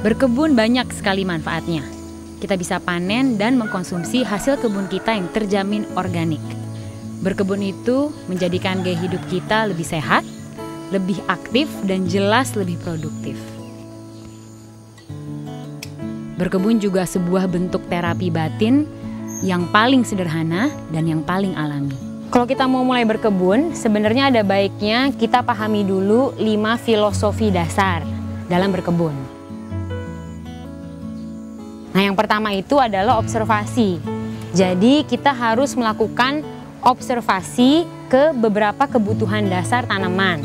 Berkebun banyak sekali manfaatnya. Kita bisa panen dan mengkonsumsi hasil kebun kita yang terjamin organik. Berkebun itu menjadikan gaya hidup kita lebih sehat, lebih aktif, dan jelas lebih produktif. Berkebun juga sebuah bentuk terapi batin yang paling sederhana dan yang paling alami. Kalau kita mau mulai berkebun, sebenarnya ada baiknya kita pahami dulu 5 filosofi dasar dalam berkebun. Nah, yang pertama itu adalah observasi. Jadi kita harus melakukan observasi ke beberapa kebutuhan dasar tanaman.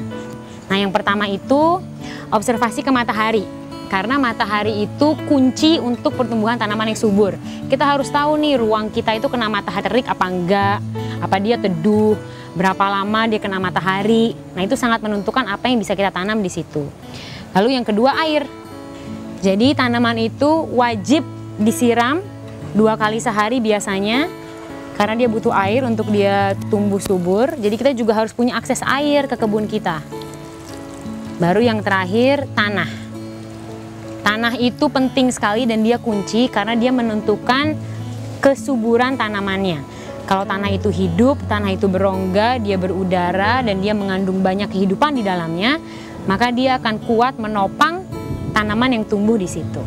Nah, yang pertama itu observasi ke matahari. Karena matahari itu kunci untuk pertumbuhan tanaman yang subur. Kita harus tahu nih ruang kita itu kena matahari terik apa enggak, apa dia teduh, berapa lama dia kena matahari. Nah, itu sangat menentukan apa yang bisa kita tanam di situ. Lalu yang kedua, air. Jadi tanaman itu wajib disiram 2 kali sehari biasanya, karena dia butuh air untuk dia tumbuh subur. Jadi kita juga harus punya akses air ke kebun kita. Baru yang terakhir, tanah. Tanah itu penting sekali dan dia kunci karena dia menentukan kesuburan tanamannya. Kalau tanah itu hidup, tanah itu berongga, dia berudara dan dia mengandung banyak kehidupan di dalamnya, maka dia akan kuat menopang tanaman yang tumbuh di situ.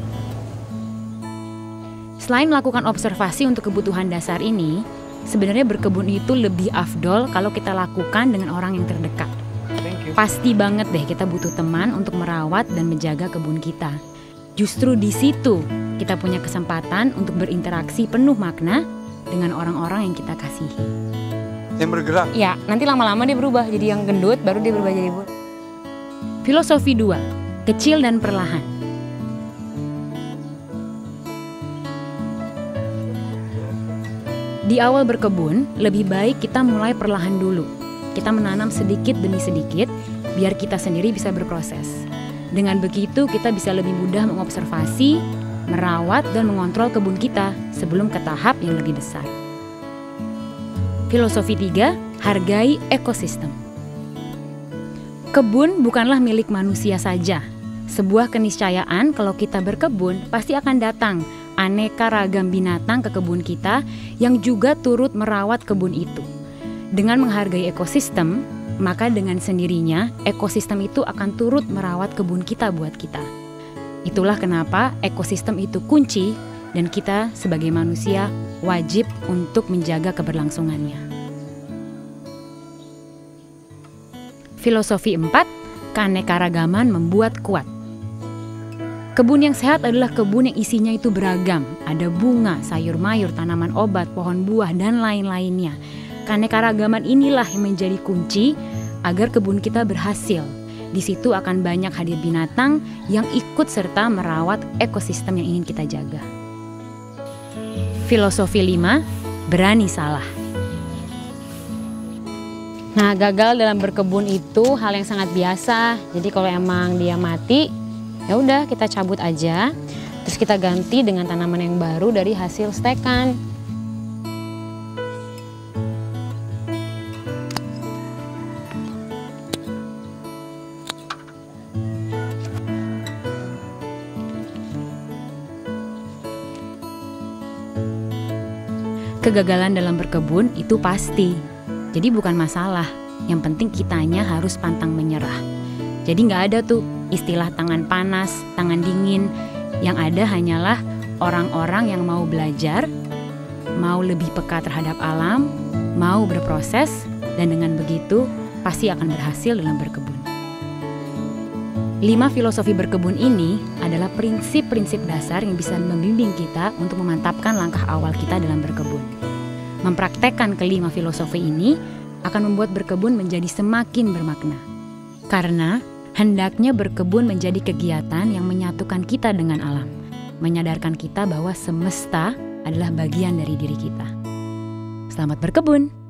Selain melakukan observasi untuk kebutuhan dasar ini, sebenarnya berkebun itu lebih afdol kalau kita lakukan dengan orang yang terdekat. Pasti banget deh kita butuh teman untuk merawat dan menjaga kebun kita. Justru di situ kita punya kesempatan untuk berinteraksi penuh makna dengan orang-orang yang kita kasihi. Yang bergerak? Ya, nanti lama-lama dia berubah jadi yang gendut, baru dia berubah jadi bulat. Filosofi 2, kecil dan perlahan. Di awal berkebun, lebih baik kita mulai perlahan dulu. Kita menanam sedikit demi sedikit, biar kita sendiri bisa berproses. Dengan begitu, kita bisa lebih mudah mengobservasi, merawat, dan mengontrol kebun kita sebelum ke tahap yang lebih besar. Filosofi 3, hargai ekosistem. Kebun bukanlah milik manusia saja. Sebuah keniscayaan kalau kita berkebun, pasti akan datang aneka ragam binatang ke kebun kita yang juga turut merawat kebun itu. Dengan menghargai ekosistem, maka dengan sendirinya ekosistem itu akan turut merawat kebun kita buat kita. Itulah kenapa ekosistem itu kunci dan kita sebagai manusia wajib untuk menjaga keberlangsungannya. Filosofi 4, keanekaragaman membuat kuat. Kebun yang sehat adalah kebun yang isinya itu beragam. Ada bunga, sayur mayur, tanaman obat, pohon buah, dan lain-lainnya. Keanekaragaman inilah yang menjadi kunci agar kebun kita berhasil. Di situ akan banyak hadir binatang yang ikut serta merawat ekosistem yang ingin kita jaga. Filosofi 5, berani salah. Nah, gagal dalam berkebun itu hal yang sangat biasa. Jadi kalau emang dia mati, ya udah kita cabut aja. Terus kita ganti dengan tanaman yang baru dari hasil stekan. Kegagalan dalam berkebun itu pasti. Jadi bukan masalah. Yang penting kitanya harus pantang menyerah. Jadi nggak ada tuh istilah tangan panas, tangan dingin. Yang ada hanyalah orang-orang yang mau belajar, mau lebih peka terhadap alam, mau berproses, dan dengan begitu pasti akan berhasil dalam berkebun. 5 filosofi berkebun ini adalah prinsip-prinsip dasar yang bisa membimbing kita untuk memantapkan langkah awal kita dalam berkebun. Mempraktekkan ke-5 filosofi ini akan membuat berkebun menjadi semakin bermakna. Karena hendaknya berkebun menjadi kegiatan yang menyatukan kita dengan alam, menyadarkan kita bahwa semesta adalah bagian dari diri kita. Selamat berkebun!